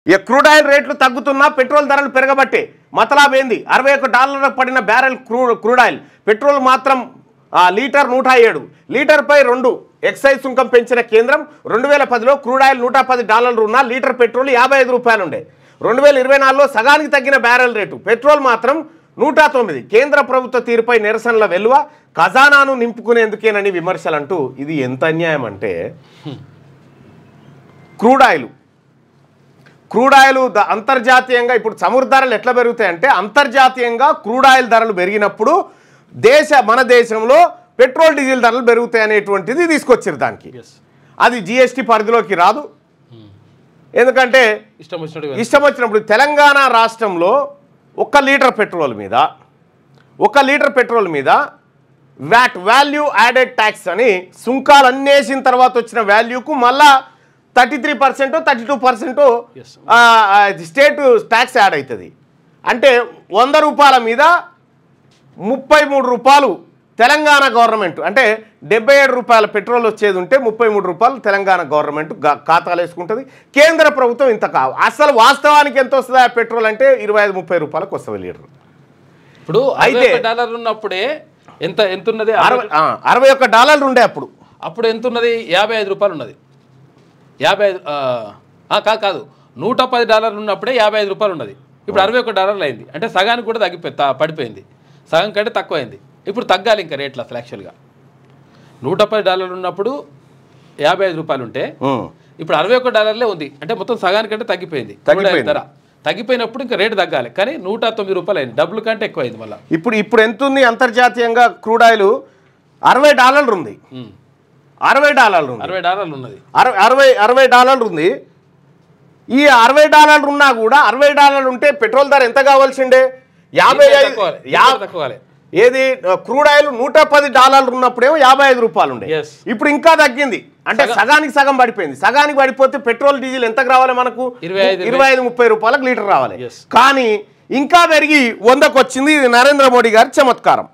ఇక crude oil రేట్లు తగ్గుతున్నా petrol ధరలు పెరగబట్టే మతలాబేంది $61 పడిన బ్యారెల్ క్రూడ్ ఆయిల్ పెట్రోల్ మాత్రం లీటర్ 107 లీటర్పై 2 ఎక్సైజ్ సుంకం పెంచిన కేంద్రం 2010లో క్రూడ్ ఆయిల్ $110 ఉన్న లీటర్ పెట్రోల్ ₹55 ఉండే 2024లో సగానికి తగ్గిన బ్యారెల్ రేటు పెట్రోల్ మాత్రం 109 కేంద్ర ప్రభుత్వ తీరుపై నిరసనల వెలువ ఖజానాను నింపుకునేందుకేనని విమర్శలంటూ ఇది ఎంత అన్యాయం అంటే క్రూడ్ ఆయిల్ అంతర్జాతీయంగా ఇప్పుడు చమురు ధరలు ఎట్లా పెరుగుతాయంటే అంతర్జాతీయంగా క్రూడ్ ఆయిల్ ధరలు పెరిగినప్పుడు మన దేశంలో పెట్రోల్ డీజిల్ ధరలు పెరుగుతాయి అనేటువంటిది తీసుకొచ్చారు దానికి అది జిఎస్టీ పరిధిలోకి రాదు ఎందుకంటే ఇష్టం వచ్చినప్పుడు తెలంగాణ రాష్ట్రంలో 1 లీటర్ పెట్రోల్ మీద వ్యాట్ వాల్యూ యాడెడ్ ట్యాక్స్ అని సుంకాలు అన్నేసిన తర్వాత వచ్చిన వాల్యూకు మళ్ళా 33% 32% స్టేట్ ట్యాక్స్ యాడ్ అవుతుంది అంటే ₹100 మీద ₹33 తెలంగాణ గవర్నమెంట్ అంటే ₹77 పెట్రోల్ వచ్చేది ఉంటే ₹33 తెలంగాణ గవర్నమెంట్ ఖాతాలు వేసుకుంటుంది కేంద్ర ప్రభుత్వం ఇంత కావు అసలు వాస్తవానికి ఎంత వస్తుంది ఆ పెట్రోల్ అంటే ₹25-30 వస్తుంది లీటర్ ఇప్పుడు అయితే $50 ఉన్నప్పుడే ఎంత ఉన్నది $61 ఉండే అప్పుడు ఎంత ఉన్నది ₹55 ఉన్నది 55 కాదు $110 ఉన్నప్పుడే ₹55 ఉన్నది ఇప్పుడు $61 అయింది అంటే సగానికి కూడా పడిపోయింది సగం కంటే తక్కువైంది ఇప్పుడు తగ్గాలి ఇంకా రేట్లు అసలు యాక్చువల్గా $110 ఉన్నప్పుడు ₹55 ఉంటే ఇప్పుడు $61 ఉంది అంటే మొత్తం సగానికంటే తగ్గిపోయింది ధర తగ్గిపోయినప్పుడు ఇంకా రేటు తగ్గాలి కానీ ₹109 అయింది డబ్బుల కంటే ఎక్కువైంది మళ్ళీ ఇప్పుడు ఎంత ఉంది అంతర్జాతీయంగా క్రూడ్ ఆయిల్ $60 ఉంది $60 ఉన్నది $60 ఉంది ఈ $60 ఉన్నా కూడా $60 ఉంటే పెట్రోల్ ధర ఎంత కావాల్సిండే 55 ఏది క్రూడ్ ఆయిల్ $110 ఉన్నప్పుడేమో ₹55 ఉండే ఇప్పుడు ఇంకా తగ్గింది అంటే సగానికి సగం పడిపోయింది సగానికి పడిపోతే పెట్రోల్ డీజిల్ ఎంతకు రావాలి మనకు ₹25-30 లీటర్ రావాలి కానీ ఇంకా పెరిగి 100కు వచ్చింది ఇది నరేంద్ర మోడీ గారి చమత్కారం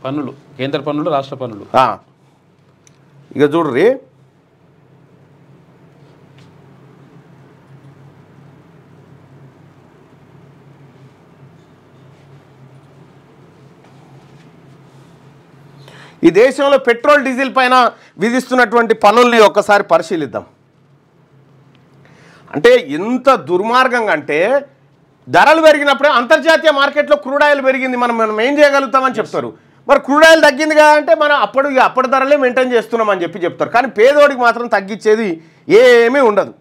పన్నులు కేంద్ర పన్నులు రాష్ట్ర పన్నులు ఇక చూడ్రి ఈ దేశంలో పెట్రోల్ డీజిల్ పైన విధిస్తున్నటువంటి పన్నుల్ని ఒక్కసారి పరిశీలిద్దాం అంటే ఎంత దుర్మార్గంగా అంటే ధరలు పెరిగినప్పుడే అంతర్జాతీయ మార్కెట్లో క్రూడ్ ఆయిల్ పెరిగింది మనం ఏం చేయగలుగుతామని చెప్తారు మరి క్రూడ్ ఆయిల్ తగ్గింది కదా అంటే మనం అప్పటి ధరలే మెయింటైన్ చేస్తున్నామని చెప్తారు కానీ పేదోడికి మాత్రం తగ్గించేది ఏమీ ఉండదు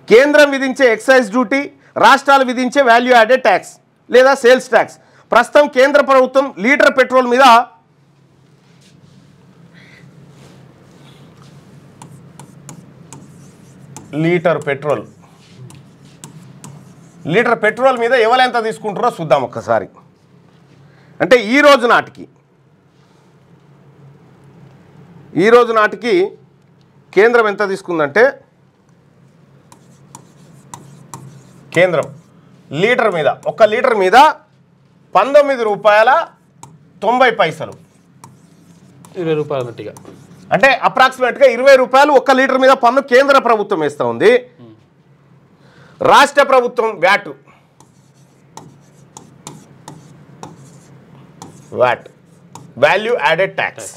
కేంద్రం విధించే ఎక్సైజ్ డ్యూటీ రాష్ట్రాలు విధించే వాల్యూ యాడెడ్ ట్యాక్స్ లేదా సేల్స్ ట్యాక్స్ ప్రస్తుతం కేంద్ర ప్రభుత్వం లీటర్ పెట్రోల్ మీద లీటర్ పెట్రోల్ మీద ఎవరెంత తీసుకుంటారో చూద్దాం ఒక్కసారి అంటే ఈ రోజు నాటికి కేంద్రం ఎంత తీసుకుందంటే కేంద్రం లీటర్ మీద 1 లీటర్ మీద ₹19.90 ₹20 అన్నట్టుగా అంటే అప్రాక్సిమేట్గా ₹20 1 లీటర్ మీద పన్ను కేంద్ర ప్రభుత్వం వేస్తూ ఉంది రాష్ట్ర ప్రభుత్వం వ్యాట్ వాల్యూ యాడెడ్ ట్యాక్స్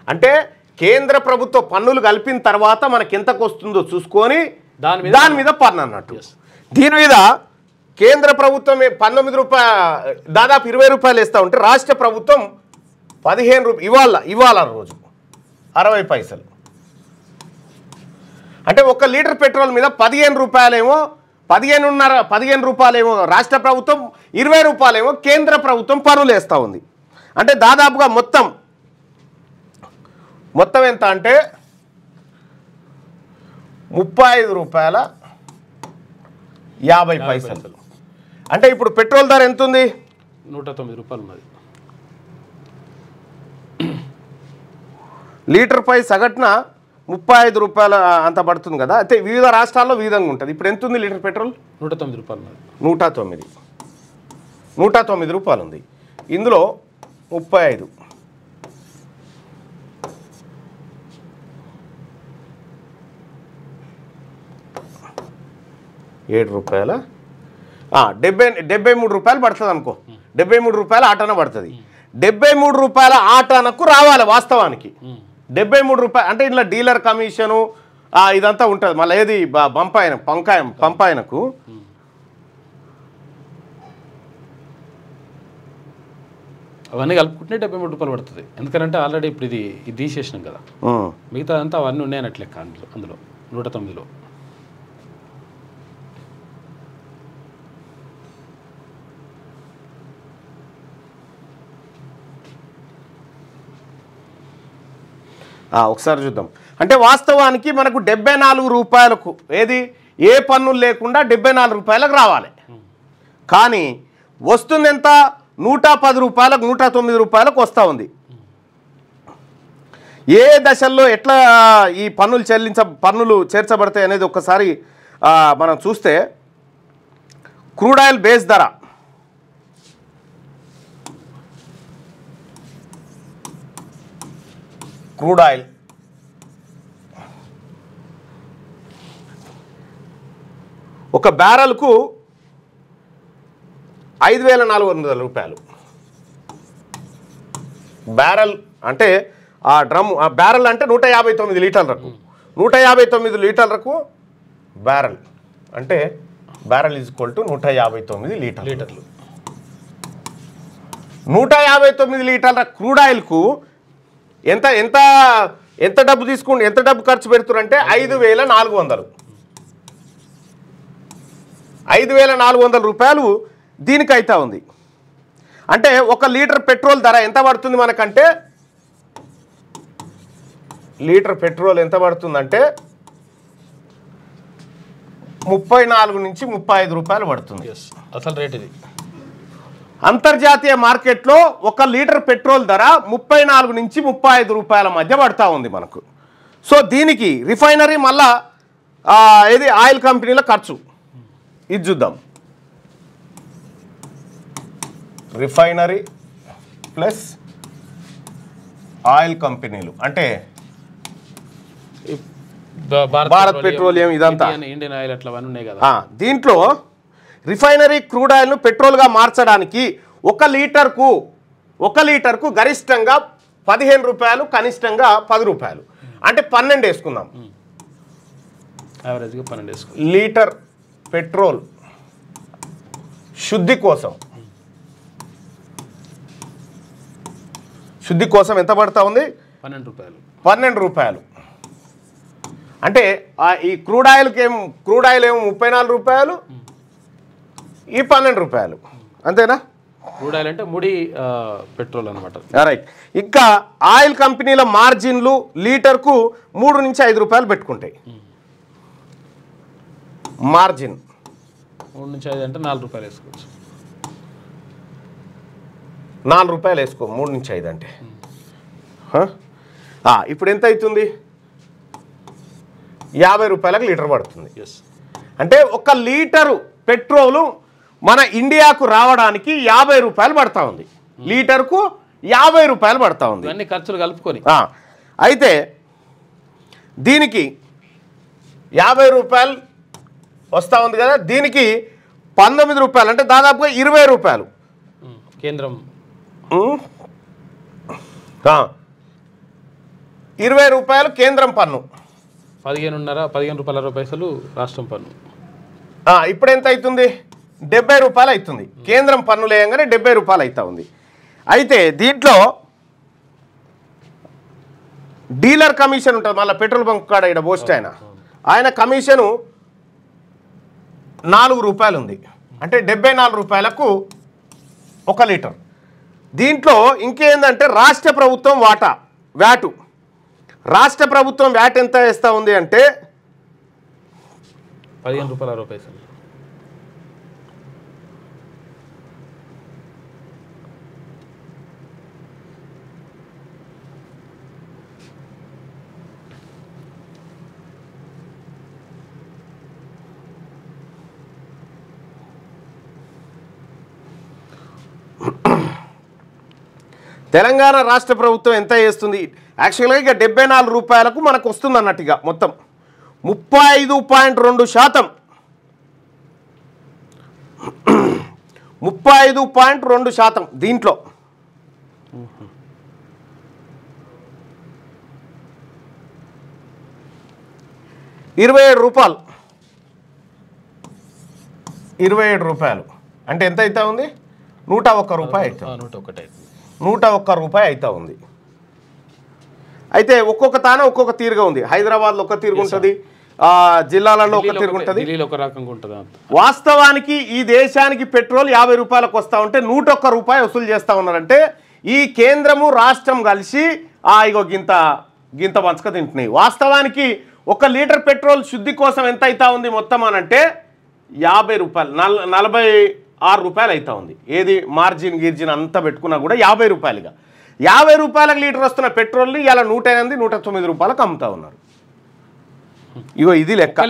అంటే కేంద్ర ప్రభుత్వ పన్నులు కలిపిన తర్వాత మనకి ఎంతకు వస్తుందో చూసుకొని దాని మీద పన్ను అన్నట్టు దీని మీద కేంద్ర ప్రభుత్వం ₹19 దాదాపు ₹20 వేస్తూ ఉంటే రాష్ట్ర ప్రభుత్వం ₹15 ఇవాళ రోజు 60 పైసలు అంటే 1 లీటర్ పెట్రోల్ మీద ₹15 ఏమో ₹15 ఏమో రాష్ట్ర ప్రభుత్వం ₹20 ఏమో కేంద్ర ప్రభుత్వం పన్నులు వేస్తూ ఉంది అంటే దాదాపుగా మొత్తం ఎంత అంటే ₹35.50 అంటే ఇప్పుడు పెట్రోల్ ధర ఎంత ఉంది ₹109 ఉన్నది లీటర్పై సగటున ₹35 అంత పడుతుంది కదా అయితే వివిధ రాష్ట్రాల్లో విధంగా ఉంటుంది ఇప్పుడు ఎంత ఉంది లీటర్ పెట్రోల్ ₹109 ₹109 ఉంది ఇందులో 35 1 రూపాయల 73 రూపాయలు పడుతుంది అనుకో. 73 రూపాయల ఆటన పడుతుంది. 73 రూపాయల ఆటనకు రావాలి వాస్తవానికి. 73 రూపాయలు అంటే ఇట్లా డీలర్ కమిషను ఇదంతా ఉంటుంది. మళ్ళీ ఏది పంపాయనకు అవన్నీ కలుపుకుంటే 73 రూపాయలు పడుతుంది. ఎందుకంటే ఆల్రెడీ ఇప్పుడు ఇది తీసేసినాం కదా, మిగతా అంతా అవన్నీ ఉన్నాయన్నట్లు లెక్క అందులో 109లో. ఒకసారి చూద్దాం. అంటే వాస్తవానికి మనకు 74 రూపాయలకు ఏది ఏ పన్నులు లేకుండా 74 రూపాయలకు రావాలి. కానీ వస్తుంది ఎంత? 110 రూపాయలకు 109 రూపాయలకు వస్తూ ఉంది. ఏ దశల్లో ఎట్లా ఈ పన్నులు చేర్చబడతాయి అనేది ఒక్కసారి మనం చూస్తే, క్రూడ్ ఆయిల్ బేస్ ధర క్రూడ్ ఆయిల్ ఒక బ్యారెల్కు 5,400 రూపాయలు. బ్యారెల్ అంటే బ్యారెల్ అంటే 159 లీటర్లకు. 159 లీటర్లకు బ్యారెల్ అంటే బ్యారెల్ ఈజ్ ఈక్వల్ టు 159 లీటర్లు. 159 లీటర్ల క్రూడ్ ఆయిల్కు ఎంత ఎంత ఎంత డబ్బు తీసుకుంటే ఎంత డబ్బు ఖర్చు పెడుతున్నారంటే 5,400. 5,400 రూపాయలు దీనికి అయితే ఉంది. అంటే 1 లీటర్ పెట్రోల్ ధర ఎంత పడుతుంది మనకంటే, లీటర్ పెట్రోల్ ఎంత పడుతుందంటే 34 నుంచి 35 రూపాయలు పడుతుంది. అసలు రేట్ ఇది. అంతర్జాతీయ మార్కెట్లో 1 లీటర్ పెట్రోల్ ధర 34 నుంచి 35 రూపాయల మధ్య పడతా ఉంది మనకు. సో దీనికి రిఫైనరీ మళ్ళా ఏది ఆయిల్ కంపెనీల ఖర్చు ఇది చూద్దాం. రిఫైనరీ ప్లస్ ఆయిల్ కంపెనీలు అంటే భారత్ పెట్రోలియం ఇదంతా ఇండియన్ ఆయిల్ అట్లా ఉన్నాయి కదా. దీంట్లో రిఫైనరీ క్రూడ్ ఆయిల్ను పెట్రోల్గా మార్చడానికి 1 లీటర్కు గరిష్టంగా 15 రూపాయలు, కనిష్టంగా 10 రూపాయలు, అంటే 12 వేసుకుందాం. యావరేజ్గా 12 వేసుకుందాం. లీటర్ పెట్రోల్ శుద్ధి కోసం ఎంత పడతా ఉంది? 12 రూపాయలు. 12 రూపాయలు అంటే ఈ క్రూడ్ ఆయిల్ ఏమో 34 రూపాయలు, ఈ 12 రూపాయలు, అంతేనా? క్రూడ్ ఆయిల్ అంటే ముడి పెట్రోల్ అనమాట. రైట్. ఇంకా ఆయిల్ కంపెనీల మార్జిన్లు లీటర్కు 3 నుంచి 5 రూపాయలు పెట్టుకుంటాయి. మార్జిన్ 3 నుంచి 5 అంటే 4 రూపాయలు వేసుకోవచ్చు. 4 రూపాయలు వేసుకో, 3 నుంచి 5 అంటే ఇప్పుడు ఎంత అవుతుంది? 50 రూపాయలకు లీటర్ పడుతుంది. అంటే 1 లీటరు పెట్రోలు మన ఇండియాకు రావడానికి 50 రూపాయలు పడతా ఉంది. లీటర్కు 50 రూపాయలు పడతా ఉంది, అన్ని ఖర్చులు కలుపుకొని. అయితే దీనికి 50 రూపాయలు వస్తూ ఉంది కదా, దీనికి 19 రూపాయలు అంటే దాదాపుగా 20 రూపాయలు కేంద్రం. 20 రూపాయలు కేంద్రం పన్ను, 15 రూపాయల 60 పైసలు రాష్ట్రం పన్ను. ఇప్పుడు ఎంత అవుతుంది? 70 రూపాయలు అవుతుంది. కేంద్రం పన్ను లేయంగానే 70 రూపాయలు అవుతా ఉంది. అయితే దీంట్లో డీలర్ కమిషన్ ఉంటుంది. మళ్ళీ పెట్రోల్ బంక్ కాడ ఇక్కడ పోస్ట్ ఆయన కమిషను 4 రూపాయలు ఉంది. అంటే 74 రూపాయలకు 1 లీటర్. దీంట్లో ఇంకేందంటే రాష్ట్ర ప్రభుత్వం వ్యాటు. రాష్ట్ర ప్రభుత్వం వ్యాట్ ఎంత వేస్తూ ఉంది అంటే 15 రూపాయల 60 పైసలు. తెలంగాణ రాష్ట్ర ప్రభుత్వం ఎంత వేస్తుంది? యాక్చువల్గా ఇక 74 రూపాయలకు మనకు వస్తుంది అన్నట్టుగా మొత్తం 35.2% 35.2% దీంట్లో. రూపాయలు 27 రూపాయలు అంటే ఎంత అవుతా ఉంది? 101 రూపాయి అవుతుంది. 101 రూపాయి అవుతా ఉంది. అయితే ఒక్కొక్క తాన ఒక్కొక్క తీరుగా ఉంది. హైదరాబాద్లో ఒక తీరుగా ఉంటుంది, జిల్లాలలో ఒక తీరుగా ఉంటుంది. వాస్తవానికి ఈ దేశానికి పెట్రోల్ 50 రూపాయలకు వస్తూ ఉంటే 101 రూపాయి వసూలు చేస్తూ ఉన్నారంటే ఈ కేంద్రము రాష్ట్రం కలిసి ఇగో గింత పంచక తింటున్నాయి. వాస్తవానికి 1 లీటర్ పెట్రోల్ శుద్ధి కోసం ఎంత అవుతా ఉంది మొత్తం అనంటే 50 రూపాయలు, 46 రూపాయలు అవుతా ఉంది. ఏది మార్జిన్ గీర్జిన్ అంతా పెట్టుకున్నా కూడా 50 రూపాయలుగా. 50 రూపాయలకు లీటర్ వస్తున్న పెట్రోల్ని ఇలా 108, 109 రూపాయలకు అమ్ముతా ఉన్నారు. ఇగో ఇది లెక్క. 1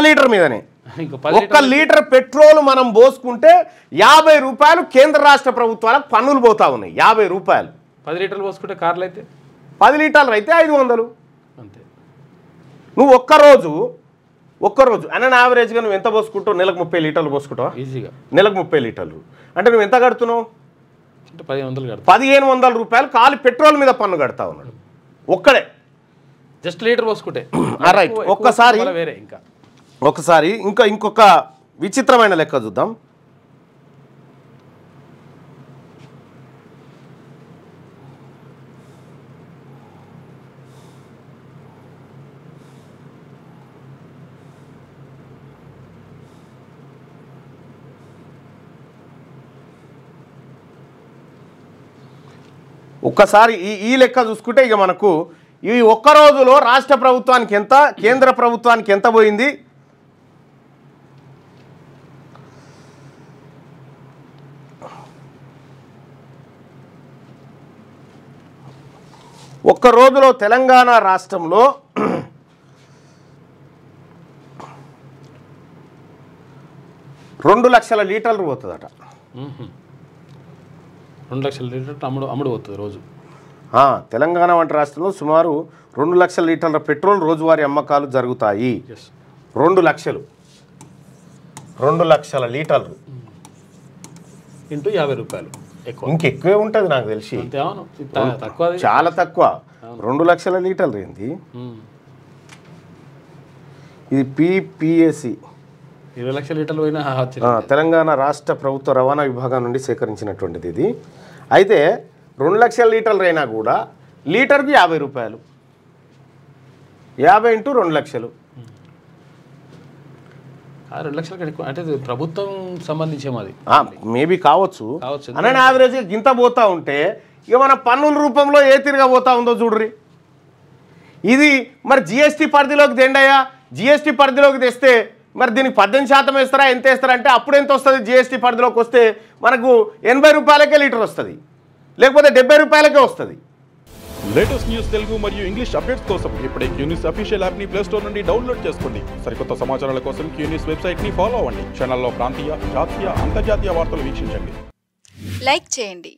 లీటర్ మీదనే 1 లీటర్ పెట్రోల్ మనం పోసుకుంటే 50 రూపాయలు కేంద్ర రాష్ట్ర ప్రభుత్వాలకు పన్నులు పోతా ఉన్నాయి. 50 రూపాయలు. 10 లీటర్లు పోసుకుంటే కార్లు అయితే 10 లీటర్లు అయితే 500 అంతే. నువ్వు ఒక్కరోజు అన్న యావరేజ్గా నువ్వు ఎంత పోసుకుంటావు? నెలకు 30 లీటర్లు పోసుకుంటావా? ఈజీగా నెలకు 30 లీటర్లు అంటే నువ్వు ఎంత కడుతున్నావు? 1500 రూపాయలు ఖాళీ పెట్రోల్ మీద పన్ను కడతా ఉన్నాడు ఒక్కడే. జస్ట్ లీటర్ పోసుకుంటే రైట్. ఒకసారి ఇంకొక విచిత్రమైన లెక్క చూద్దాం. ఒక్కసారి ఈ లెక్క చూసుకుంటే ఇక మనకు ఈ ఒక్క రోజులో రాష్ట్ర ప్రభుత్వానికి ఎంత, కేంద్ర ప్రభుత్వానికి ఎంత పోయింది? ఒక్క రోజులో తెలంగాణ రాష్ట్రంలో 2 లక్షల లీటర్లు పోతుందట. 2 లక్షల లీటర్లు అమ్ముడు పోతుంది రోజు. తెలంగాణ వంటి రాష్ట్రంలో సుమారు 2 లక్షల లీటర్ల పెట్రోల్ రోజువారీ అమ్మకాలు జరుగుతాయి. 2 లక్షల లీటర్లు ఇంటూ 50 రూపాయలు ఇంకెక్కువే ఉంటుంది నాకు తెలిసి. చాలా తక్కువ. 2 లక్షల లీటర్లు ఏంది ఇది? PPAC 20 లక్షల లీటర్లు పోయినా తెలంగాణ రాష్ట్ర ప్రభుత్వ రవాణా విభాగం నుండి సేకరించినటువంటిది ఇది. అయితే 2 లక్షల లీటర్లు అయినా కూడా లీటర్కి 50 రూపాయలు. 50 ఇంటూ 2 లక్షలు. 2 లక్షల అంటే ప్రభుత్వం సంబంధించే మాది మేబీ కావచ్చు. అనే యావరేజ్గా గింత పోతా ఉంటే ఇక మన పన్నుల రూపంలో ఏ తిరిగా పోతా ఉందో చూడ్రి. ఇది మరి GST పరిధిలోకి తెండయ్యా. GST పరిధిలోకి తెస్తే మరి దీనికి 18% వేస్తారా, ఎంత వేస్తారా అంటే అప్పుడు ఎంత వస్తుంది? GST పరిధిలోకి వస్తే మనకు 80 రూపాయలకే లీటర్ వస్తుంది, లేకపోతే 70 రూపాయలకే వస్తుంది. లేటెస్ట్ న్యూస్ తెలుగు మరియు ఇంగ్లీష్ అప్డేట్స్ కోసం ఇప్పుడే క్యూన్యూస్ అఫీషియల్ యాప్ని ప్లే స్టోర్ నుండి డౌన్లోడ్ చేసుకోండి. సరికొత్త సమాచారాల కోసం క్యూన్యూస్ వెబ్సైట్ని ఫాలో అవ్వండి. ఛానల్లో ప్రాంతీయ, జాతీయ, అంతర్జాతీయ వార్తలు వీక్షించండి. లైక్ చేయండి.